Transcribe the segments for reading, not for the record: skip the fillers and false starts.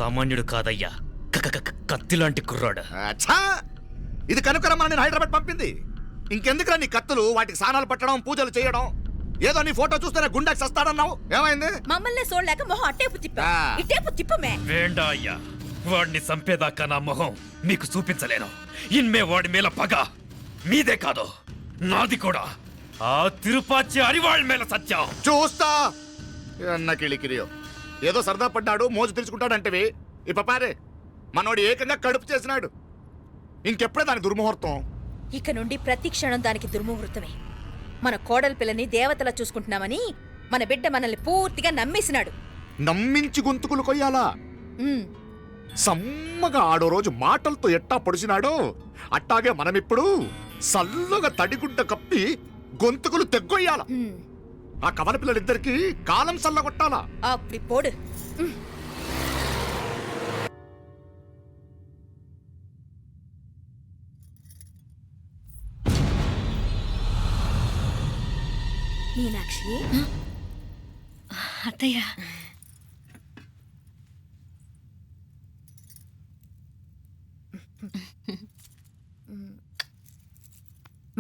సామాన్యుడు కాదయ్యా, కత్తిలాంటి కుర్రాడు. అచ్చా, ఇది కనుకరమ్మని నేను హైదరాబాద్ పంపింది. ఇంకెందుకురా నీ కత్తులు, వాటికి స్నానాలు పట్టడం, పూజలు చేయడం? ఏదో నీ ఫోటో చూస్తేనే గుండెకి సస్తాడన్నావు, ఏమైంది? మమ్మల్ని చూడలేక మొహం అట్టేపు తిప్పా, ఇట్టేపు తిప్పమే. వేండా అయ్యా, వాడిని చంపేదాకా నా మొహం మీకు చూపించలేను. ఇన్మే వాడి మేల పగ మీదే కాదు, నాది కూడా. ఆ తిరుపాచి అరివాళ్ళ మేల సత్యం చూస్తా. అన్న కిళికిరియో ఏదో సరదా పడ్డాడు, మోజు తెలుసుకుంటాడంటవి. ఇప్ప పారే, మనోడు ఏకంగా కడుపు చేసినాడు. ఇంకెప్పుడే దాని దుర్ముహూర్తం. ఇక నుండి ప్రతి క్షణం దానికి దుర్ముహూర్తమే. మన కోడలి పిల్లని దేవతలా చూసుకుంటున్నామని మన బిడ్డ మనల్ని పూర్తిగా నమ్మేసినాడు. నమ్మించి గొంతుకులు కొయ్యాలా? సమ్మగా ఆడో రోజు మాటలతో ఎట్టా పొడిచినాడో అట్టాగే మనమిప్పుడు సల్లుగా తడిగుడ్డ కప్పి గొంతుకులు తెగ్గొయ్యాల. ఆ కవల పిల్లలిద్దరికి కాలం సల్లగొట్టాలా. అప్పుడు పోడు. మీనాక్షి, అత్తయ్య,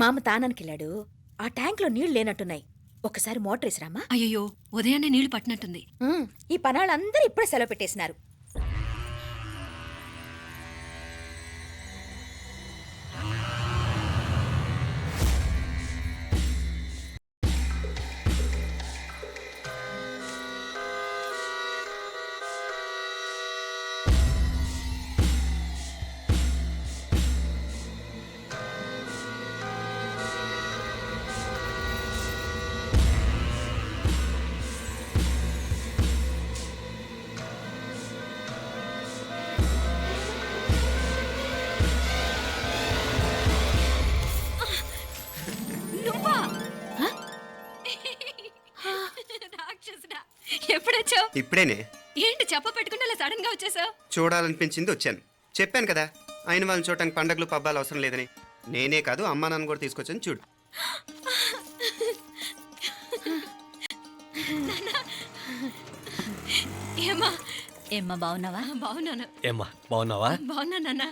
మామ తానానికి వెళ్ళాడు. ఆ ట్యాంక్ లో నీళ్లు లేనట్టున్నాయి. ఒకసారి మోటార్ వేసిరామా? అయ్యో, ఉదయాన్నే నీళ్లు పట్టినట్టుంది. ఈ పనాళ్ళందరూ ఇప్పుడే సెలవు పెట్టేసినారు. ఎప్పుడొచ్చావు? ఇప్పుడేనే. ఏంటి చెప్ప పెట్టుకుంటే సడన్ గా వచ్చేసావు? చూడాలనిపించింది వచ్చాను. చెప్పాను కదా, అయిన వాళ్ళని చూడటానికి పండగలు పబ్బాలు అవసరం లేదని. నేనే కాదు, అమ్మా నాన్న కూడా తీసుకొచ్చాను చూడు. ఏమ్మా? ఏమ్మా బాగున్నావా? బాగున్నాను. ఏమ్మా బాగున్నావా? బాగున్నా నాన్న.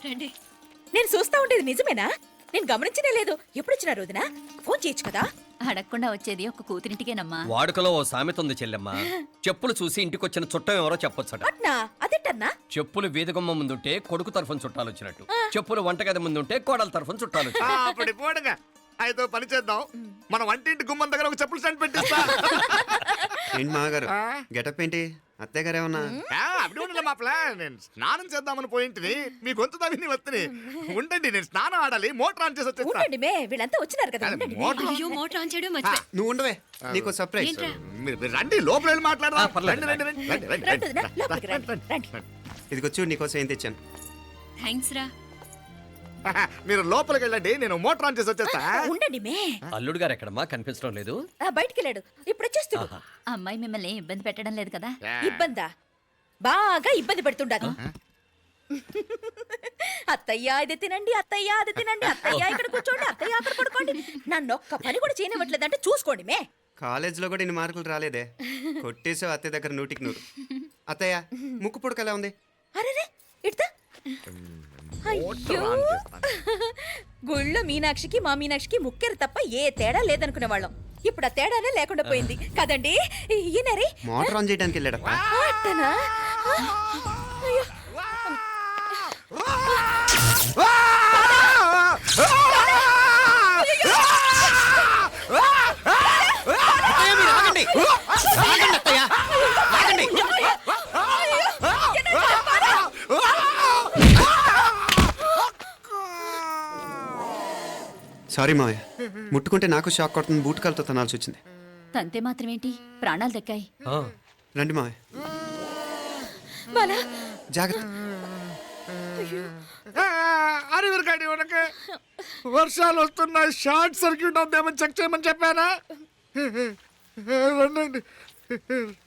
రండి. నేను చూస్తా ఉండేది నిజమేనా? నేను గమనించనే లేదు. ఎప్పుడొచ్చినా రోజున ఫోన్ చేయొచ్చు కదా. అడగకుండా వచ్చేది ఒక కూతురింటికేనమ్మా. వాడుకలో ఓ సామెత ఉంది చెల్లెమ్మ. చెప్పులు చూసి ఇంటికొచ్చిన చుట్టం ఎవరో చెప్పొచ్చట. అట్నా? అదేటన్నా? చెప్పులు వీధగుమ్మ ముందుంటే కొడుకు తరఫున చుట్టాలు వచ్చినట్టు, చెప్పులు వంటగది ముందుంటే కోడల తరఫున చుట్టాలు వచ్చినట్టు. అప్పుడు పోడుగా అయితే పని చేద్దాం. మన వంటింటి గుమ్మం దగ్గర ఒక చెప్పులు స్టాండ్ పెట్టిస్తా. ఏంటి మామగారు గెటప్ ఏంటి? అత్తయ్య గారు ఏమన్నా? అప్పుడు ఉండలే మా ప్లాన్. నేను స్నానం చేద్దామని పోయింటిని, మీ గొంతు తవ్వి వస్తుంది. ఉండండి, నేను స్నానం ఆడాలి, మోటార్ ఆన్ చేసి వచ్చేస్తా. ఉండండి మే, వీళ్ళంతా వచ్చినారు కదా. ఉండండి మే. అయ్యో, మోటార్ ఆన్ చేయడం మర్చిపోయా. నువ్వు ఉండవే, నీకు సర్ప్రైజ్. మీరు రండి, లోపల వెళ్ళి మాట్లాడదాం. పర్లేదు. రండి, రండి, రండి, రండి, రండి రండి, వదినా, లోపలికి రండి, రండి. ఇదిగో చూడు, నీకోసం ఏం తెచ్చాను. థ్యాంక్స్ రా. మీరు లోపలికి వెళ్ళండి, నేను మోటార్ ఆన్ చేసి వచ్చేస్తా. ఉండండి మే. అల్లుడు గారు ఎక్కడమ్మా? కనిపించడం లేదు. బయటికి వెళ్ళాడు, ఇప్పుడు వచ్చేస్తాడు. అమ్మాయి మిమ్మల్ని ఇబ్బంది పెట్టడం లేదు కదా? ఇబ్బందా? బాగా ఇబ్బంది పెడుతుండదు. అత్తయ్య ఇది తినండి, అత్తయ్య అది తినండి, అత్తయ్య ఇక్కడ కూర్చోండి, అత్తయ్య అక్కడ పడుకోండి. నన్ను ఒక్క పని కూడా చేయనివ్వట్లేదంటే చూసుకోండి మే. కాలేజీలో కూడా ఇన్ని మార్కులు రాలేదే. కొట్టేసావు అత్తయ్య దగ్గర 100కి 100. అత్తయ్య, ముక్కు పుడక ఎలా ఉంది? అరే ఇడతా. అయ్యో, గుళ్ళో మీనాక్షికి మా మీనాక్షికి ముక్కెరు తప్ప ఏ తేడా లేదనుకునే వాళ్ళం. ఇప్పుడు ఆ తేడానే లేకుండా పోయింది కదండి. ఈయనరి మోటార్ ఆన్ చేయడానికి వెళ్ళాడప్ప. అట్టనా? అయ్యో. సారీ మావయ్య, ముట్టుకుంటే నాకు షాక్ కొడుతుంది. బూట్ కాలుతో తనాల్సి వచ్చింది. తంతే మాత్రమేంటి, ప్రాణాలు దక్కాయి. రండి మావయ్య, జాగ్రత్త. అరివిరకాడి ఉనకే వర్షాలు వస్తున్నాయి, షార్ట్ సర్క్యూట్ అవుతామని చెక్ చేయమని చెప్పానా? రండి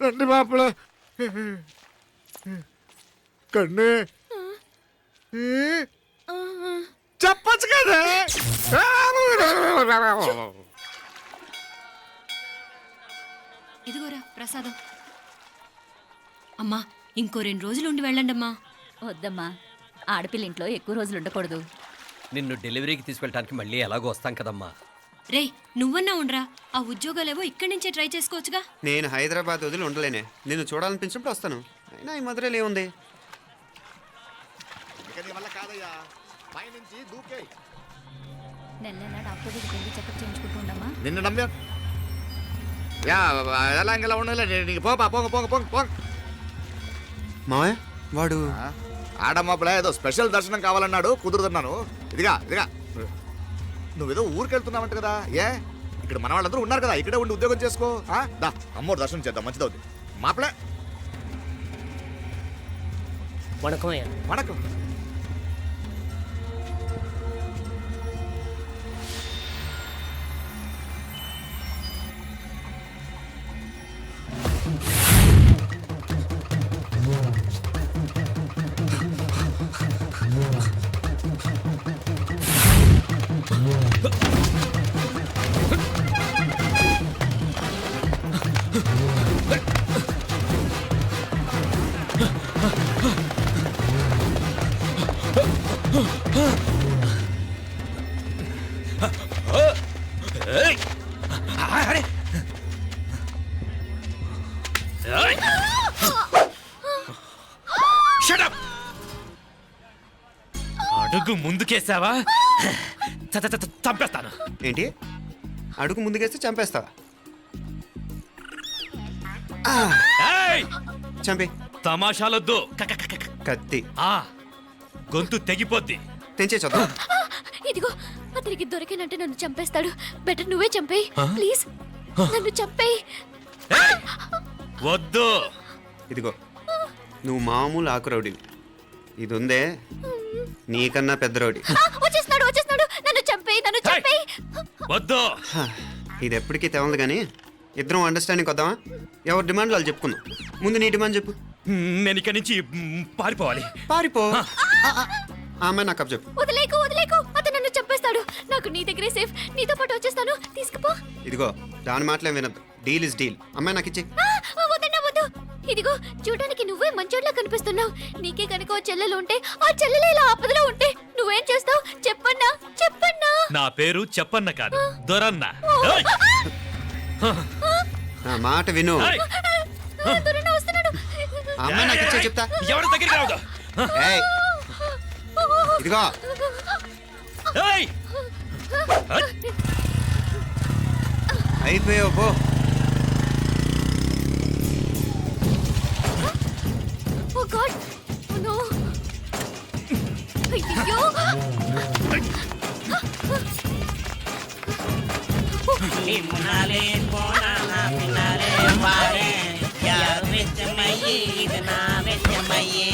రండి మాపల కన్ను చెప్పచ్చు కదా. ఇదిగోరా ప్రసాదం. అమ్మా, ఇంకో 2 రోజులు ఉండి వెళ్ళండమ్మా. వద్దమ్మా, ఆడపిల్ల ఇంట్లో ఎక్కువ రోజులు ఉండకూడదు. నిన్ను డెలివరీకి తీసుకెళ్ళడానికి మళ్ళీ ఎలాగో వస్తాం కదమ్మా. రేయ్ నువ్వన్నా ఉండరా, ఆ ఉద్యోగాలేవో ఇక్కడి నుంచే ట్రై చేసుకోవచ్చుగా. నేను హైదరాబాద్ వదిలి ఉండలేనే. నిన్ను చూడాలనిపించినప్పుడు వస్తాను. అయినా ఈ మధురలో ఏముంది? ఇక నీ వల్ల కాదయ్యా, పైనుంచి దూకేయ్. నెల నెల డాక్టర్ దగ్గరికి వెళ్ళి చెకప్ చేయించుకుంటూ ఉండమ్మా. నిన్ను నమ్మా యా ఎలా ఇంకెలా ఉండలే నీకు పోపా పోంగ పోంగ పోంగ పోంగ. మావయ్య వాడు ఆడమ్మప్పుడే ఏదో స్పెషల్ దర్శనం కావాలన్నాడు, కుదురుతున్నాను. ఇదిగా ఇదిగా నువ్వేదో ఊరికి వెళ్తున్నావంట కదా, ఏ ఇక్కడ మన వాళ్ళందరూ ఉన్నారు కదా, ఇక్కడే ఉండి ఉద్యోగం చేసుకో. దా అమ్మోడు దర్శనం చేద్దాం, మంచిదవుద్ది. మాపలే వణకం. ఏయ్! అరే! ఏయ్! Shut up! అడుగు ముందుకేసావా చంపేస్తాను. ఏంటి? అడుగు ముందుకేస్తే చంపేస్తావా? ఏయ్! చంపి. తమాషాలొద్దు. కత్తి ఆ గొంతు తెగిపోద్ది. తెంచే చూద్దాం. ఇదిగో అతనికి దొరికినంటే నన్ను చంపేస్తాడు. బెటర్ నువ్వే చంపేయి ప్లీజ్, నన్ను చంపేయి. ఏయ్! వద్దు. ఇదిగో నువ్వు మామూలు ఆకు రౌడీ. ఇది ఉందే నీకన్నా పెద్ద రౌడీ. వచ్చేస్తున్నాడు వచ్చేస్తున్నాడు, నన్ను చంపేయి, నన్ను చంపేయి. వద్దు. ఇది ఎప్పటికీ తెవలదు కానీ ఇద్దరం అండర్స్టాండింగ్ వద్దామా? ఎవరి డిమాండ్లు వాళ్ళు చెప్పుకుందాం. ముందు నీ డిమాండ్ చెప్పు. నేను ఇక్కడి నుంచి పారిపోవాలి. పారిపో. ఆ అమ్మాయి నాకు చెప్పు. వదిలేకు వదిలేకు, అతను నన్ను చంపేస్తాడు. నాకు నీ దగ్గరే సేఫ్, నీతో పాటు వచ్చేస్తాను, తీసుకుపో. ఇదిగో దాని మాటలే వినద్దు. Deal is deal. అమ్మాయి నాకు ఇచ్చి. వద్దన్నా వద్దు. ఇదిగో చూడడానికి నువ్వే మంచోట్లా కనిపిస్తున్నావు. నీకే కనుక ఓ చెల్లెలు ఉంటే, ఆ చెల్లెలు ఇలా ఆపదలో ఉంటే నువ్వేం చేస్తావు చెప్పన్నా, చెప్పన్నా. నా పేరు చెప్పన్న కాదు, దొరన్న. ఏయ్! నా మాట విను. ఏయ్! దొరన్న వస్తున్నాడు. ఆ అమ్మాయి నాకు ఇచ్చే చెప్తా. ఎవరి దగ్గరికి రావద్దు. ఏయ్ ఇదిగో ఏయ్! అయిపోయావు పో. ఓ గాడ్, ఓ నో. అయ్యో, నిమ్మనాలే పోనాల పినాలే వారే యారు వెచ్చమయ్యి ఇది నా వెచ్చమయ్యి.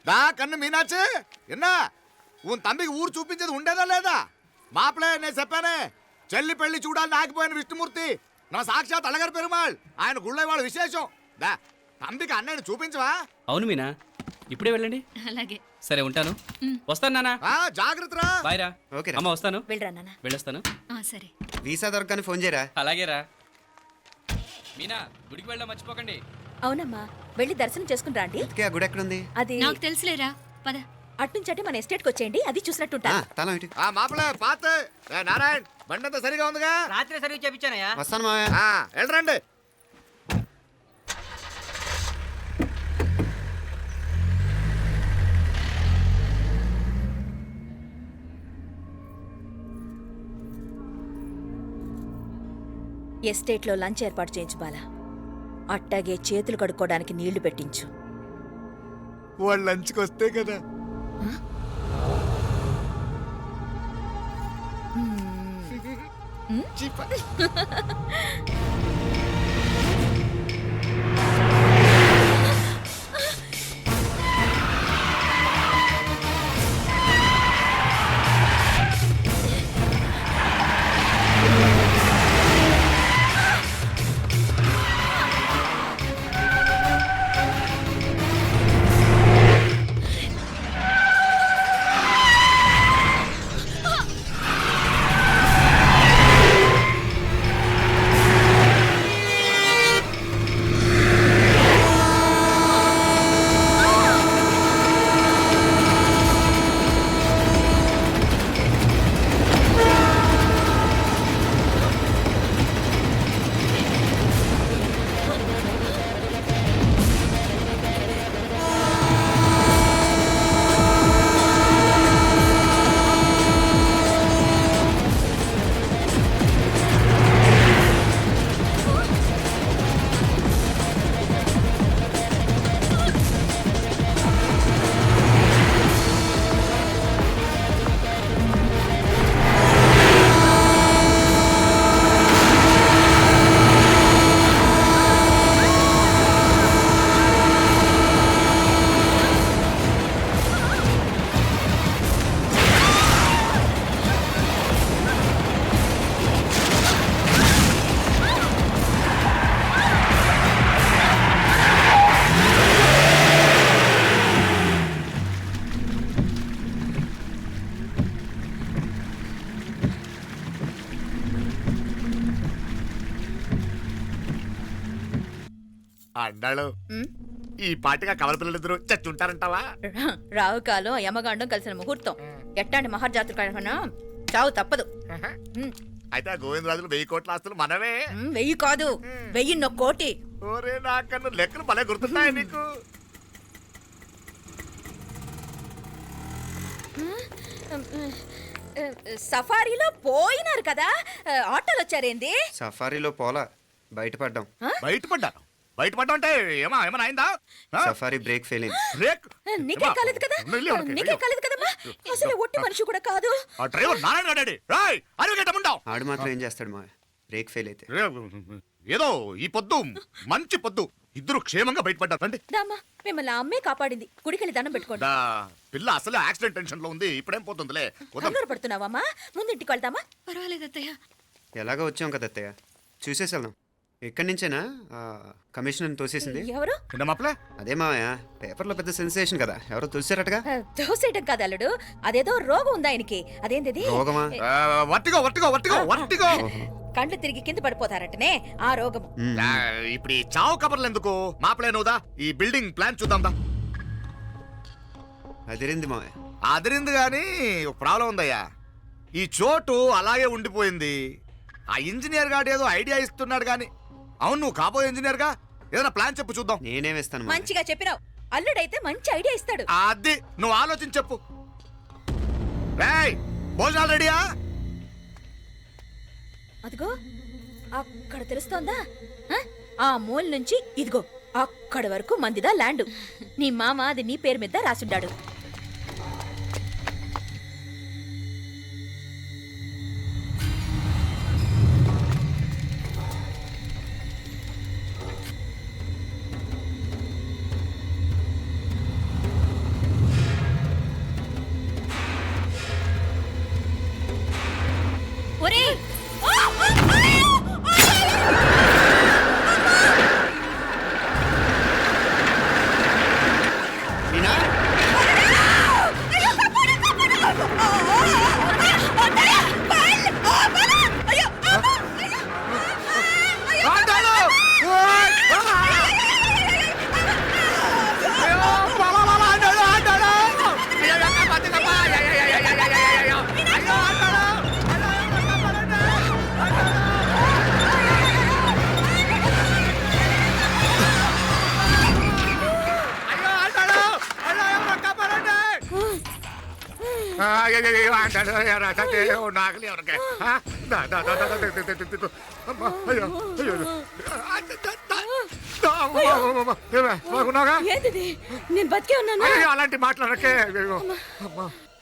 దా కన్ను మీనాచి ఎన్నా ఉన్ తమ్మికి ఊరు చూపించేది ఉండేదా లేదా? మాపలే నేను చెప్పానే, చెల్లి పెళ్లి చూడాలని ఆగిపోయిన విష్ణుమూర్తి నా సాక్షాత్ అళగర్ పెరుమాళ్. ఆయన గుళ్ళో వాళ్ళ విశేషం. దా తమ్మికి అన్నయ్యని చూపించవా? అవును మీనా, ఇప్పుడే వెళ్ళండి. అలాగే. సరే ఉంటాను, వస్తాను నాన్న. జాగ్రత్తరా. బాయ్ రా. ఓకే రా. అమ్మ వస్తాను, వెళ్ళరా నాన్న. వెళ్ళొస్తాను. సరే. వీసా దొరకని ఫోన్ చేయరా. అలాగేరా. మీనా గుడికి వెళ్ళడం మర్చిపోకండి. అవునమ్మా, వెళ్ళి దర్శనం చేసుకుని రండి. ఇంతకీ ఆ గుడి ఎక్కడుంది? అది నాకు తెలుసులేరా, పద. అట్నుంచి మన ఎస్టేట్కి వచ్చేయండి, అది చూసినట్టుంటా. తల ఇటు. మాపలే పాత నారాయణ్ బండంతా సరిగా ఉందిగా? రాత్రి సర్వీస్ చేయించానయ్యా. వస్తాను మావయ్య. వెళ్ళరండి. ఎస్టేట్లో లంచ్ ఏర్పాటు చేయించు బాలా. అట్టాగే చేతులు కడుక్కోవడానికి నీళ్లు పెట్టించు. వాళ్ళు లంచ్కి వస్తే కదా. అన్నాడు ఉమ్, ఈ పాటిగా కవల పిల్లలిద్దరు చచ్చుంటారంటావా రావు కాలం యమగాండం కలిసిన ముహూర్తం ఎట్టాంటి మహర్జాతృ కన్నా చావు తప్పదు ఉమ్, అయితే ఆ గోవిందరాజులు 1000 కోట్ల ఆస్తులు మనమే 1000 కాదు 1000 కోటి. ఓరే నాకన్ను లెక్కలు భలే గుర్తున్నాయి నీకు. సఫారీలో పోయినారు కదా, ఆటోలు వచ్చారేంది? సఫారీలో పోలా బయటపడ్డాం. బయటపడ్డా అంటే ఏమైనా అయిందా? సఫారీ బ్రేక్ ఫెయిల్ అయింది. బ్రేక్ నీకే కాలేదు కదా, నీకే కాలేదు కదమ్మా. అసలు ఒట్టి మనిషి కూడా కాదు. ఆ డ్రైవర్ నారాయణ గాడి రాయ్ అరగటముండావు. ఆడు మాత్రం ఏం చేస్తాడు మా బ్రేక్ ఫెయిల్ అయితే. ఏదో ఈ పొద్దు మంచి పొద్దు ఇద్దరు క్షేమంగా బయటపడ్డారు. రండి. దామా మిమ్మల్ని ఆ అమ్మే కాపాడింది. గుడికెళ్ళి దండం పెట్టుకోండి. దా, పిల్ల అసలు యాక్సిడెంట్ టెన్షన్ లో ఉంది. ఇప్పుడేం పోతుందిలే. కంగారు పడుతున్నావమ్మా? ముందు ఇంటికి వెళ్తామా? పర్వాలేదు అత్తయ్య. ఎలాగో వచ్చాం కదా అత్తయ్య, చూసేసి వెళ్దాం. ఎక్కడి నుంచేనా కమిషనర్ తోసేసింది? ఎవరు? అదే మావయ్య, పేపర్లో పెద్ద సెన్సేషన్ కదా, ఎవరో తోసారటగా. దోసేయటం కాదు అల్లుడు, అదేదో రోగం ఉందా ఆయనకి. అదేంటిది? రోగమా? వర్టిగో కండ్లు తిరిగి కింద పడిపోతారంటనే ఆ రోగం. ఇప్పుడు ఈ చావు కబర్లు ఎందుకు? మాపలే నువ్వుదా, ఈ బిల్డింగ్ ప్లాన్ చూద్దాందా. అదిరింది మావయ్య. అదిరింది గాని ఒక ప్రాబ్లం ఉందయ్యా. ఈ చోటు అలాగే ఉండిపోయింది. ఆ ఇంజనీర్ గాడు ఏదో ఐడియా ఇస్తున్నాడు గాని. అవును, నువ్వు కాబోయే ఇంజనీర్ గా ఏదైనా ప్లాన్ చెప్పు చూద్దాం. నేనే వేస్తాను. మంచిగా చెప్పినావు. అల్లుడైతే మంచి ఐడియా ఇస్తాడు. అది నువ్వు ఆలోచించి చెప్పు. రేయ్, భోజనాలు రెడీయా? అదిగో అక్కడ తెలుస్తోందా? ఆ మూల నుంచి ఇదిగో అక్కడ వరకు మందిదా ల్యాండ్. నీ మామ అది నీ పేరు మీద రాసుండాడు. ఒరేయ్, మీనా? ఏంటిది? నేను బతికే ఉన్నాను. అలాంటి మాట్లాడకే.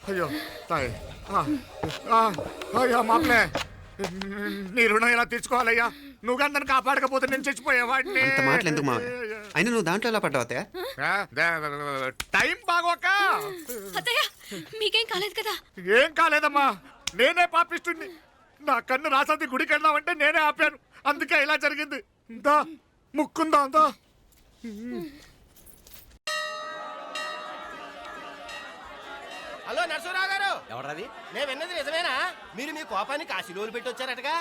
అయ్యో తాయ్, అయ్యో మాపలే, నీ రుణం ఎలా తీర్చుకోవాలయ్యా? నువ్వు అందరిని కాపాడకపోతే నేను చచ్చిపోయేవాడిని. అంత మాటలు ఎందుకు మావయ్య? అయినా నువ్వు దాంట్లో ఎలా పడ్డావు అత్తయ్య? టైం బాగోక. అత్తయ్య మీకేం కాలేదు కదా? ఏం కాలేదమ్మా, నేనే పాపిస్తుంది. నా కన్ను రాసాది గుడికి వెళ్దామంటే నేనే ఆపాను. అందుకే ఇలా జరిగింది. దా ముక్కుందా దా. హలో నరసరావు గారు, ఎవడది? నేను విన్నది నిజమేనా? మీరు మీ కోపానికి కాశీలోలు పెట్టి వచ్చారటగా?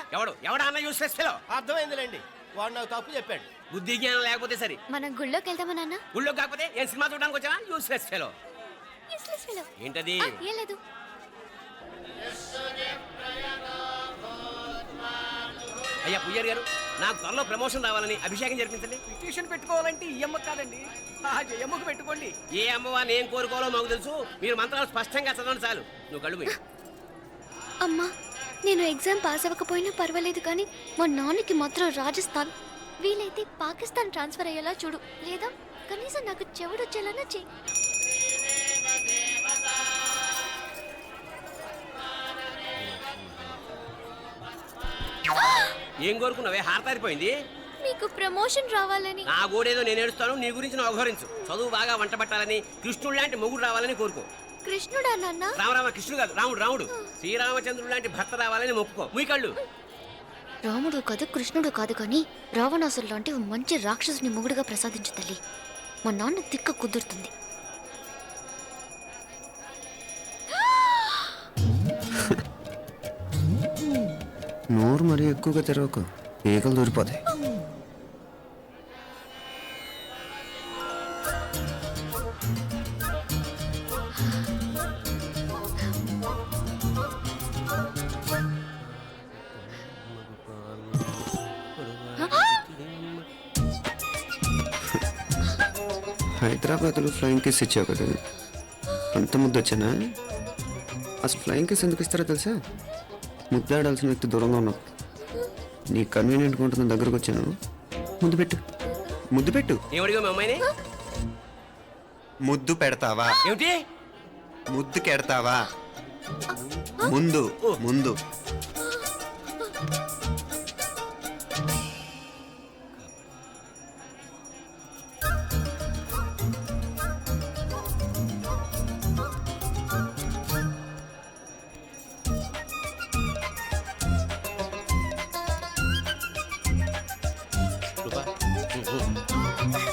ఎవడన్నా యూస్ చేస్తా? అర్థమైందిలేండి, వాడు నాకు తప్పు చెప్పాడు. బుద్ధి జ్ఞానం లేకపోతే సరే. మనం గుళ్ళోకి వెళ్దామా నాన్న? ఊళ్ళో కాకపోతే ఏం సినిమా చూడడానికి వచ్చావా? Use fellow. Useless fellow. ఏంటది? ఏం లేదు. అయ్యా పుయ్యర్ గారు, నాకు త్వరలో ప్రమోషన్ రావాలని అభిషేకం జరిపించండి. పిటిషన్ పెట్టుకోవాలంటే ఈ అమ్మ కాదండి, ఆ జయమ్మకు పెట్టుకోండి. ఏ అమ్మవారిని ఏం కోరుకోవాలో మాకు తెలుసు. మీరు మంత్రాలు స్పష్టంగా చదవండి చాలు. నువ్వు కళ్ళు పోయి. అమ్మా, నేను ఎగ్జామ్ పాస్ అవ్వకపోయినా పర్వాలేదు కానీ మా నాన్నకి మాత్రం రాజస్థాన్, వీలైతే పాకిస్తాన్ ట్రాన్స్ఫర్ అయ్యేలా చూడు. లేదా కనీసం నాకు చెవుడొచ్చేలానా చెయ్యి. ఏం కోరుకున్నావే? హారతారిపోయింది. మీకు ప్రమోషన్ రావాలని. నా గోడేదో నేను ఏడుస్తాను, నీ గురించి నువ్వు అవహరించు. చదువు బాగా వంట పట్టాలని, కృష్ణుడు లాంటి మొగుడు రావాలని కోరుకో. కృష్ణుడా నాన్న? రామరామ కృష్ణుడు కాదు, రాముడు. రాముడు శ్రీరామచంద్రుడు లాంటి భర్త రావాలని మొక్కుకో. మీ కళ్ళు. రాముడు కాదు, కృష్ణుడు కాదు, కానీ రావణాసురు లాంటి ఓ మంచి రాక్షసుని మొగుడుగా ప్రసాదించు తల్లి. మా నాన్న తిక్క కుదురుతుంది. నోరు మరీ ఎక్కువగా తెరవకు, ఈగలు దూరిపోతాయి. హైదరాబాద్లో ఫ్లయింగ్ కిస్ ఇచ్చావు కదా, అంత ముద్దు వచ్చానా? అసలు ఫ్లయింగ్ కిస్ ఎందుకు ఇస్తారో తెలుసా? ముద్దాడాల్సిన వ్యక్తి దూరంగా ఉన్నావు. నీ కన్వీనియంట్గా ఉంటుంది దగ్గరకు వచ్చాను. ముద్దు పెట్టు, ముద్దు పెట్టు. ఏమడిగా మీ అమ్మాయిని? ముద్దు పెడతావా? ఏమిటి? ముద్దు కెడతావా? ముందు ముందు